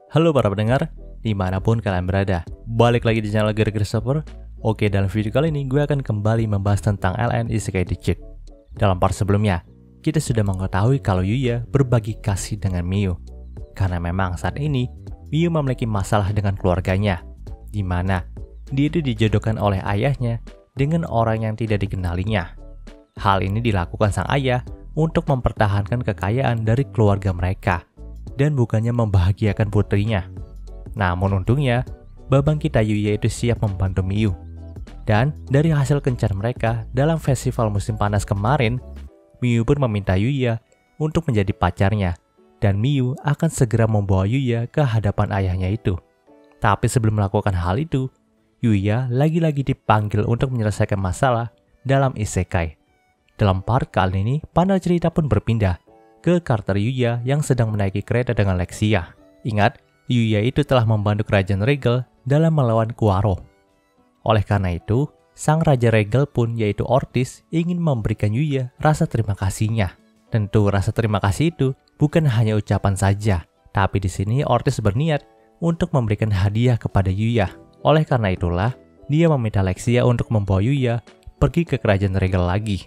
Halo para pendengar, dimanapun kalian berada. Balik lagi di channel Gara-Gara Shopper. Oke, dalam video kali ini gue akan kembali membahas tentang LN Isekai Digit. Dalam part sebelumnya, kita sudah mengetahui kalau Yuya berbagi kasih dengan Miu. Karena memang saat ini, Miu memiliki masalah dengan keluarganya, di mana dia itu dijodohkan oleh ayahnya dengan orang yang tidak dikenalinya. Hal ini dilakukan sang ayah untuk mempertahankan kekayaan dari keluarga mereka dan bukannya membahagiakan putrinya. Namun untungnya, babang kita Yuya itu siap membantu Miu. Dan dari hasil kencan mereka dalam festival musim panas kemarin, Miu pun meminta Yuya untuk menjadi pacarnya, dan Miu akan segera membawa Yuya ke hadapan ayahnya itu. Tapi sebelum melakukan hal itu, Yuya lagi-lagi dipanggil untuk menyelesaikan masalah dalam isekai. Dalam part kali ini, panel cerita pun berpindah ke karakter Yuya yang sedang menaiki kereta dengan Lexia. Ingat, Yuya itu telah membantu kerajaan Regal dalam melawan Kuaro. Oleh karena itu, sang Raja Regal pun yaitu Ortiz ingin memberikan Yuya rasa terima kasihnya. Tentu rasa terima kasih itu bukan hanya ucapan saja, tapi di sini Ortiz berniat untuk memberikan hadiah kepada Yuya. Oleh karena itulah, dia meminta Lexia untuk membawa Yuya pergi ke kerajaan Regal lagi.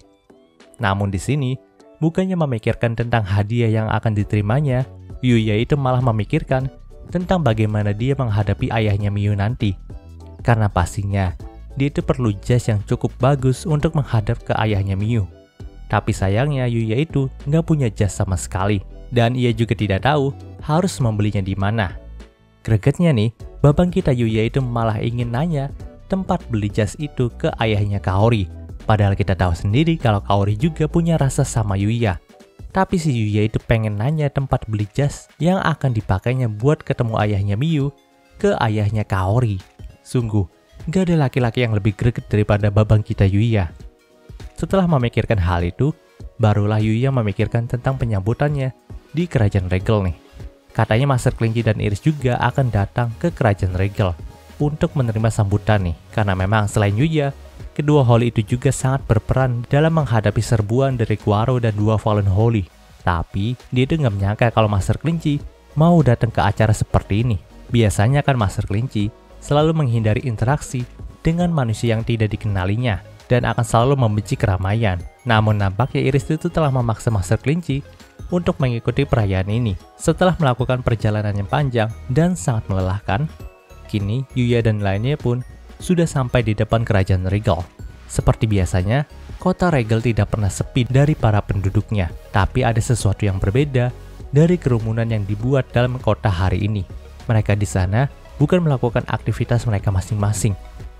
Namun di sini, bukannya memikirkan tentang hadiah yang akan diterimanya, Yuya itu malah memikirkan tentang bagaimana dia menghadapi ayahnya Miu nanti. Karena pastinya, dia itu perlu jas yang cukup bagus untuk menghadap ke ayahnya Miu. Tapi sayangnya Yuya itu nggak punya jas sama sekali, dan ia juga tidak tahu harus membelinya di mana. Gregetnya nih, babang kita Yuya itu malah ingin nanya tempat beli jas itu ke ayahnya Kaori. Padahal kita tahu sendiri kalau Kaori juga punya rasa sama Yuya. Tapi si Yuya itu pengen nanya tempat beli jas yang akan dipakainya buat ketemu ayahnya Miu ke ayahnya Kaori. Sungguh, gak ada laki-laki yang lebih greget daripada babang kita Yuya. Setelah memikirkan hal itu, barulah Yuya memikirkan tentang penyambutannya di kerajaan Regal nih. Katanya Master Kelinci dan Iris juga akan datang ke kerajaan Regal untuk menerima sambutan nih. Karena memang selain Yuya, kedua Holy itu juga sangat berperan dalam menghadapi serbuan dari Kuaro dan dua Fallen Holy. Tapi, dia itu nggak menyangka kalau Master Kelinci mau datang ke acara seperti ini. Biasanya kan Master Kelinci selalu menghindari interaksi dengan manusia yang tidak dikenalinya dan akan selalu membenci keramaian. Namun nampaknya Iris itu telah memaksa Master Kelinci untuk mengikuti perayaan ini. Setelah melakukan perjalanan yang panjang dan sangat melelahkan, kini Yuya dan lainnya pun sudah sampai di depan kerajaan Regal. Seperti biasanya, kota Regal tidak pernah sepi dari para penduduknya, tapi ada sesuatu yang berbeda dari kerumunan yang dibuat dalam kota hari ini. Mereka di sana bukan melakukan aktivitas mereka masing-masing,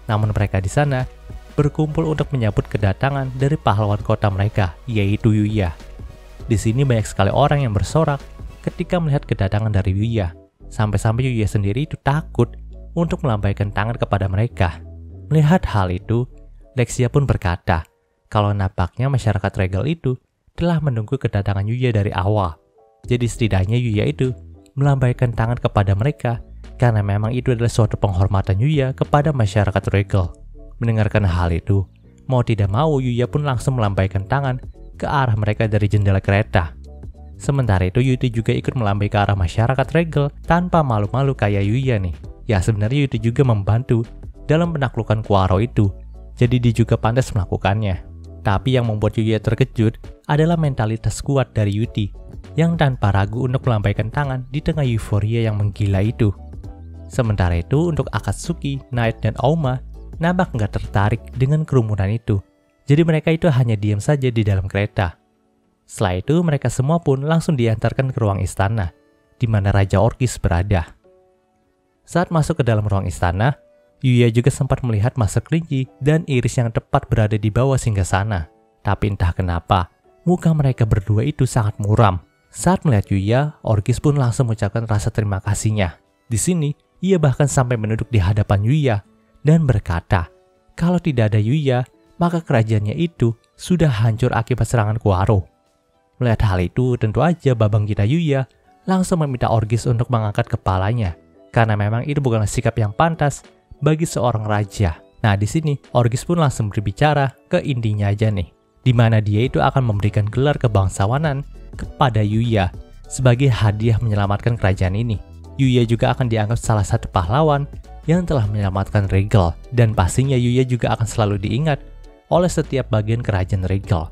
namun mereka di sana berkumpul untuk menyambut kedatangan dari pahlawan kota mereka, yaitu Yuya. Di sini banyak sekali orang yang bersorak ketika melihat kedatangan dari Yuya. Sampai-sampai Yuya sendiri itu takut untuk melambaikan tangan kepada mereka. Melihat hal itu, Lexia pun berkata kalau nampaknya masyarakat Regal itu telah menunggu kedatangan Yuya dari awal. Jadi setidaknya Yuya itu melambaikan tangan kepada mereka karena memang itu adalah suatu penghormatan Yuya kepada masyarakat Regal. Mendengarkan hal itu, mau tidak mau Yuya pun langsung melambaikan tangan ke arah mereka dari jendela kereta. Sementara itu Yuti juga ikut melambaikan ke arah masyarakat Regal tanpa malu-malu kayak Yuya nih. Ya sebenarnya Yuti juga membantu dalam penaklukan Kuaro itu, jadi dia juga pantas melakukannya. Tapi yang membuat Yuya terkejut adalah mentalitas kuat dari Yuti yang tanpa ragu untuk melambaikan tangan di tengah euforia yang menggila itu. Sementara itu untuk Akatsuki, Knight, dan Auma nampak nggak tertarik dengan kerumunan itu, jadi mereka itu hanya diam saja di dalam kereta. Setelah itu mereka semua pun langsung diantarkan ke ruang istana, di mana Raja Orkis berada. Saat masuk ke dalam ruang istana, Yuya juga sempat melihat Master Kelinci dan Iris yang tepat berada di bawah singgasana. Tapi entah kenapa, muka mereka berdua itu sangat muram. Saat melihat Yuya, Orkis pun langsung mengucapkan rasa terima kasihnya. Di sini, ia bahkan sampai menunduk di hadapan Yuya dan berkata, kalau tidak ada Yuya, maka kerajaannya itu sudah hancur akibat serangan Kuaro. Melihat hal itu, tentu aja babang kita Yuya langsung meminta Orkis untuk mengangkat kepalanya. Karena memang itu bukanlah sikap yang pantas bagi seorang raja. Nah di sini Orkis pun langsung berbicara ke intinya aja nih, di mana dia itu akan memberikan gelar kebangsawanan kepada Yuya sebagai hadiah menyelamatkan kerajaan ini. Yuya juga akan dianggap salah satu pahlawan yang telah menyelamatkan Regal, dan pastinya Yuya juga akan selalu diingat oleh setiap bagian kerajaan Regal.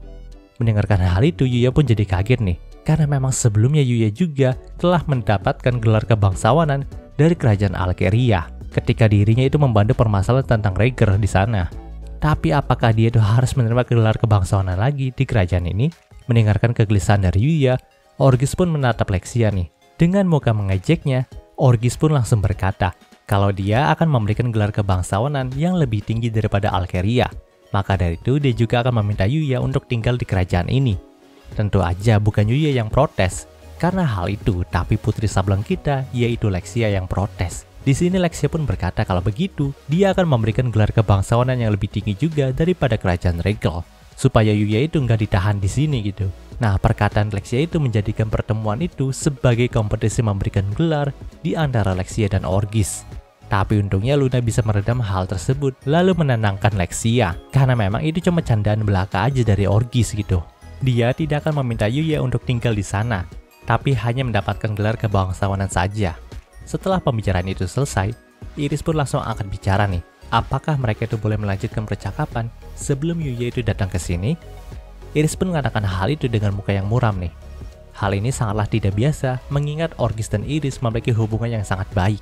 Mendengarkan hal itu, Yuya pun jadi kaget nih, karena memang sebelumnya Yuya juga telah mendapatkan gelar kebangsawanan dari kerajaan Alkeria ketika dirinya itu membantu permasalahan tentang Regal di sana. Tapi apakah dia itu harus menerima gelar kebangsawanan lagi di kerajaan ini? Mendengarkan kegelisahan dari Yuya, Orgis pun menatap Lexia nih. Dengan muka mengejeknya, Orgis pun langsung berkata kalau dia akan memberikan gelar kebangsawanan yang lebih tinggi daripada Alkeria. Maka dari itu dia juga akan meminta Yuya untuk tinggal di kerajaan ini. Tentu aja bukan Yuya yang protes karena hal itu, tapi putri Sableng kita yaitu Lexia yang protes. Di sini Lexia pun berkata kalau begitu, dia akan memberikan gelar kebangsawanan yang lebih tinggi juga daripada kerajaan Regal, supaya Yuya itu nggak ditahan di sini gitu. Nah, perkataan Lexia itu menjadikan pertemuan itu sebagai kompetisi memberikan gelar di antara Lexia dan Orgis. Tapi untungnya Luna bisa meredam hal tersebut lalu menenangkan Lexia, karena memang itu cuma candaan belaka aja dari Orgis gitu. Dia tidak akan meminta Yuya untuk tinggal di sana, tapi hanya mendapatkan gelar kebangsawanan saja. Setelah pembicaraan itu selesai, Iris pun langsung akan bicara nih. Apakah mereka itu boleh melanjutkan percakapan sebelum Yuya itu datang ke sini? Iris pun mengatakan hal itu dengan muka yang muram nih. Hal ini sangatlah tidak biasa mengingat Orgis dan Iris memiliki hubungan yang sangat baik.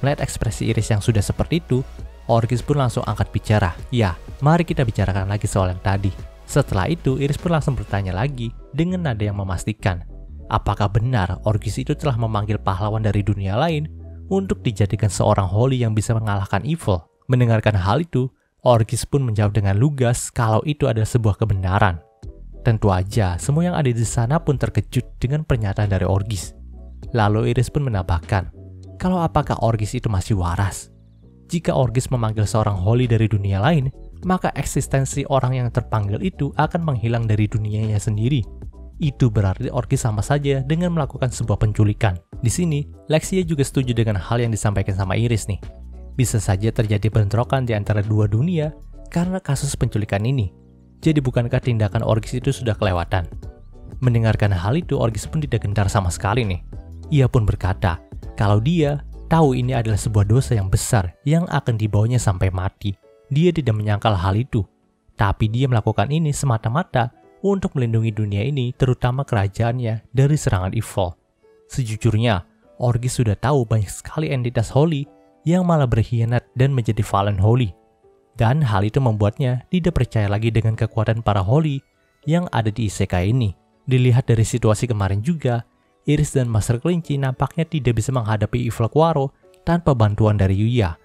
Melihat ekspresi Iris yang sudah seperti itu, Orgis pun langsung angkat bicara. Ya, mari kita bicarakan lagi soal yang tadi. Setelah itu, Iris pun langsung bertanya lagi dengan nada yang memastikan. Apakah benar Orgis itu telah memanggil pahlawan dari dunia lain untuk dijadikan seorang Holy yang bisa mengalahkan Evil? Mendengarkan hal itu, Orgis pun menjawab dengan lugas kalau itu adalah sebuah kebenaran. Tentu aja, semua yang ada di sana pun terkejut dengan pernyataan dari Orgis. Lalu Iris pun menambahkan, kalau apakah Orgis itu masih waras? Jika Orgis memanggil seorang Holy dari dunia lain, maka eksistensi orang yang terpanggil itu akan menghilang dari dunianya sendiri. Itu berarti Orgis sama saja dengan melakukan sebuah penculikan. Di sini, Lexia juga setuju dengan hal yang disampaikan sama Iris nih. Bisa saja terjadi bentrokan di antara dua dunia karena kasus penculikan ini. Jadi bukankah tindakan Orgis itu sudah kelewatan? Mendengarkan hal itu, Orgis pun tidak gentar sama sekali nih. Ia pun berkata, kalau dia tahu ini adalah sebuah dosa yang besar yang akan dibawanya sampai mati. Dia tidak menyangkal hal itu. Tapi dia melakukan ini semata-mata untuk melindungi dunia ini, terutama kerajaannya, dari serangan Evil. Sejujurnya, Orgis sudah tahu banyak sekali entitas Holy yang malah berkhianat dan menjadi fallen Holy. Dan hal itu membuatnya tidak percaya lagi dengan kekuatan para Holy yang ada di isekai ini. Dilihat dari situasi kemarin juga, Iris dan Master Kelinci nampaknya tidak bisa menghadapi Evil Quaro tanpa bantuan dari Yuya.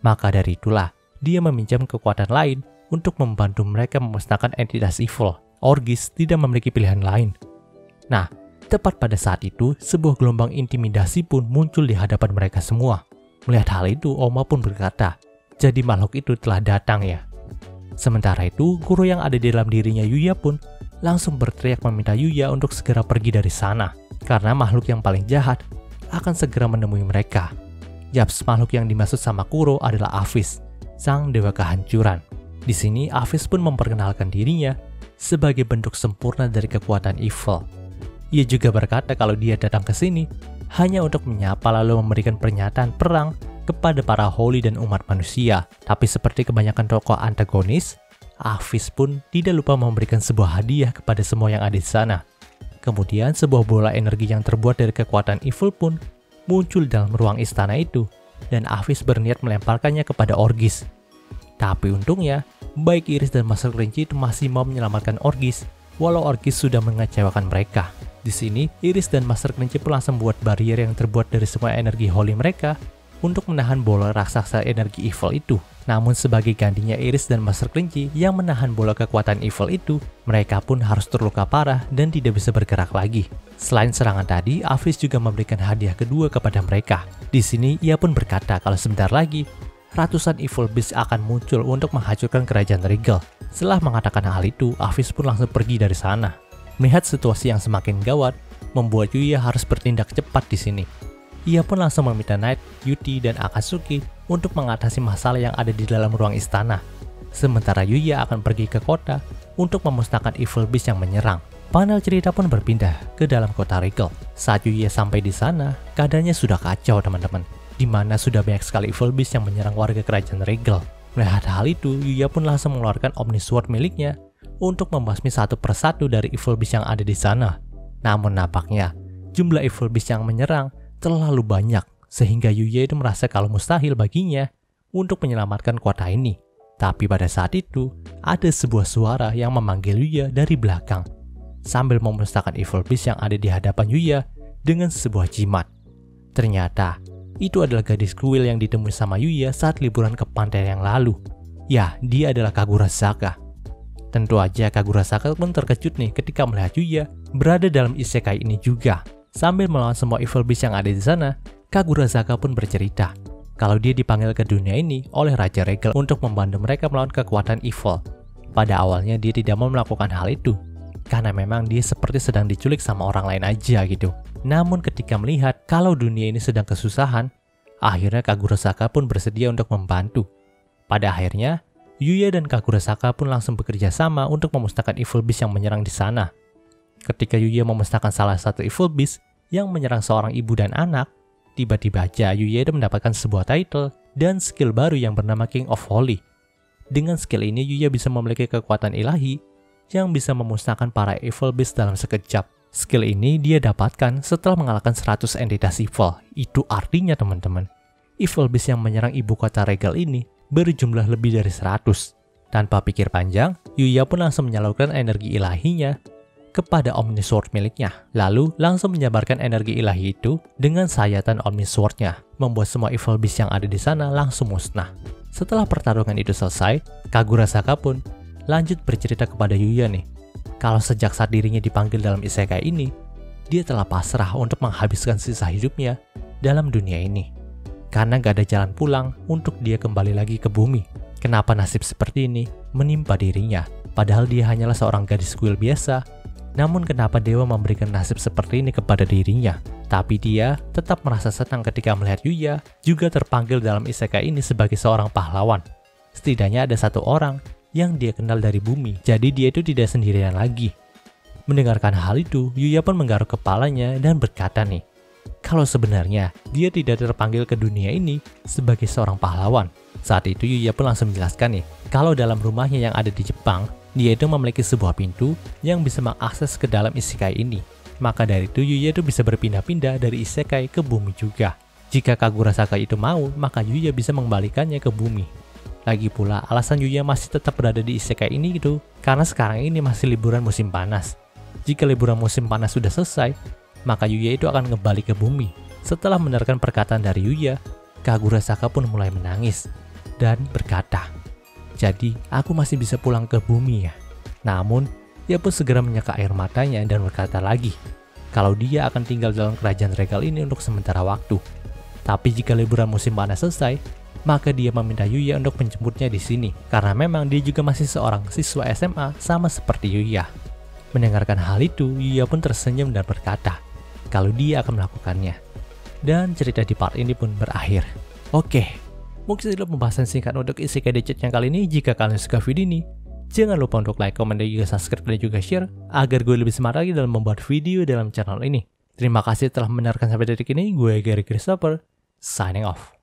Maka dari itulah, dia meminjam kekuatan lain untuk membantu mereka memusnahkan entitas Evil. Orgis tidak memiliki pilihan lain. Nah, tepat pada saat itu, sebuah gelombang intimidasi pun muncul di hadapan mereka semua. Melihat hal itu, Oma pun berkata, jadi makhluk itu telah datang ya. Sementara itu, guru yang ada di dalam dirinya Yuya pun langsung berteriak meminta Yuya untuk segera pergi dari sana, karena makhluk yang paling jahat akan segera menemui mereka. Yaps, makhluk yang dimaksud sama Kuro adalah Aphis, sang dewa kehancuran. Di sini, Aphis pun memperkenalkan dirinya sebagai bentuk sempurna dari kekuatan Evil. Ia juga berkata kalau dia datang ke sini hanya untuk menyapa lalu memberikan pernyataan perang kepada para Holy dan umat manusia. Tapi seperti kebanyakan tokoh antagonis, Aphis pun tidak lupa memberikan sebuah hadiah kepada semua yang ada di sana. Kemudian sebuah bola energi yang terbuat dari kekuatan Evil pun muncul dalam ruang istana itu, dan Aphis berniat melemparkannya kepada Orgis. Tapi untungnya, baik Iris dan Master Kelinci itu masih mau menyelamatkan Orgis, walau Orgis sudah mengecewakan mereka. Di sini, Iris dan Master Kelinci pun langsung buat barrier yang terbuat dari semua energi Holy mereka untuk menahan bola raksasa energi Evil itu. Namun sebagai gantinya Iris dan Master Kelinci yang menahan bola kekuatan Evil itu, mereka pun harus terluka parah dan tidak bisa bergerak lagi. Selain serangan tadi, Aphis juga memberikan hadiah kedua kepada mereka. Di sini, ia pun berkata kalau sebentar lagi, ratusan Evil Beast akan muncul untuk menghancurkan kerajaan Regal. Setelah mengatakan hal itu, Aphis pun langsung pergi dari sana. Melihat situasi yang semakin gawat, membuat Yuya harus bertindak cepat di sini. Ia pun langsung meminta Knight, Yuti, dan Akatsuki untuk mengatasi masalah yang ada di dalam ruang istana. Sementara Yuya akan pergi ke kota untuk memusnahkan Evil Beast yang menyerang. Panel cerita pun berpindah ke dalam kota Regal. Saat Yuya sampai di sana, keadaannya sudah kacau teman-teman, di mana sudah banyak sekali evil beast yang menyerang warga kerajaan Regal. Melihat hal itu, Yuya pun langsung mengeluarkan Omni Sword miliknya untuk membasmi satu persatu dari evil beast yang ada di sana. Namun nampaknya, jumlah evil beast yang menyerang terlalu banyak, sehingga Yuya itu merasa kalau mustahil baginya untuk menyelamatkan kota ini. Tapi pada saat itu, ada sebuah suara yang memanggil Yuya dari belakang, sambil memusnahkan evil beast yang ada di hadapan Yuya dengan sebuah jimat. Ternyata, itu adalah gadis kuil yang ditemui sama Yuya saat liburan ke pantai yang lalu. Ya, dia adalah Kagurasaka. Tentu aja Kagurasaka pun terkejut nih ketika melihat Yuya berada dalam isekai ini juga. Sambil melawan semua evil beast yang ada di sana, Kagurasaka pun bercerita kalau dia dipanggil ke dunia ini oleh Raja Regal untuk membantu mereka melawan kekuatan evil. Pada awalnya dia tidak mau melakukan hal itu, karena memang dia seperti sedang diculik sama orang lain aja gitu. Namun ketika melihat kalau dunia ini sedang kesusahan, akhirnya Kagurasaka pun bersedia untuk membantu. Pada akhirnya, Yuya dan Kagurasaka pun langsung bekerja sama untuk memusnahkan evil beast yang menyerang di sana. Ketika Yuya memusnahkan salah satu evil beast yang menyerang seorang ibu dan anak, tiba-tiba aja Yuya itu mendapatkan sebuah title dan skill baru yang bernama King of Holy. Dengan skill ini, Yuya bisa memiliki kekuatan ilahi yang bisa memusnahkan para evil beast dalam sekejap. Skill ini dia dapatkan setelah mengalahkan 100 entitas evil. Itu artinya teman-teman, evil beast yang menyerang ibu kota Regal ini berjumlah lebih dari 100. Tanpa pikir panjang, Yuya pun langsung menyalurkan energi ilahinya kepada Omni Sword miliknya. Lalu langsung menjabarkan energi ilahi itu dengan sayatan Omni Sword-nya, membuat semua evil beast yang ada di sana langsung musnah. Setelah pertarungan itu selesai, Kagurasaka pun lanjut bercerita kepada Yuya nih, kalau sejak saat dirinya dipanggil dalam isekai ini, dia telah pasrah untuk menghabiskan sisa hidupnya dalam dunia ini. Karena gak ada jalan pulang untuk dia kembali lagi ke bumi. Kenapa nasib seperti ini menimpa dirinya? Padahal dia hanyalah seorang gadis kuil biasa. Namun kenapa dewa memberikan nasib seperti ini kepada dirinya? Tapi dia tetap merasa senang ketika melihat Yuya juga terpanggil dalam isekai ini sebagai seorang pahlawan. Setidaknya ada satu orang yang dia kenal dari bumi, jadi dia itu tidak sendirian lagi. Mendengarkan hal itu, Yuya pun menggaruk kepalanya dan berkata nih, kalau sebenarnya dia tidak terpanggil ke dunia ini sebagai seorang pahlawan. Saat itu Yuya pun langsung menjelaskan nih, kalau dalam rumahnya yang ada di Jepang, dia itu memiliki sebuah pintu yang bisa mengakses ke dalam isekai ini. Maka dari itu Yuya itu bisa berpindah-pindah dari isekai ke bumi juga. Jika Kagurasaka itu mau, maka Yuya bisa mengembalikannya ke bumi. Lagi pula, alasan Yuya masih tetap berada di isekai ini gitu, karena sekarang ini masih liburan musim panas. Jika liburan musim panas sudah selesai, maka Yuya itu akan kembali ke bumi. Setelah mendengarkan perkataan dari Yuya, Kagurasaka pun mulai menangis dan berkata, jadi aku masih bisa pulang ke bumi ya. Namun, dia pun segera menyeka air matanya dan berkata lagi, kalau dia akan tinggal dalam kerajaan Regal ini untuk sementara waktu. Tapi jika liburan musim panas selesai, maka dia meminta Yuya untuk menjemputnya di sini, karena memang dia juga masih seorang siswa SMA sama seperti Yuya. Mendengarkan hal itu, Yuya pun tersenyum dan berkata kalau dia akan melakukannya. Dan cerita di part ini pun berakhir. Oke, mungkin itu pembahasan singkat untuk isekai Decet yang kali ini. Jika kalian suka video ini, jangan lupa untuk like, komen, dan juga subscribe dan juga share agar gue lebih semangat lagi dalam membuat video dalam channel ini. Terima kasih telah mendengarkan sampai detik ini. Gue Gary Christopher, signing off.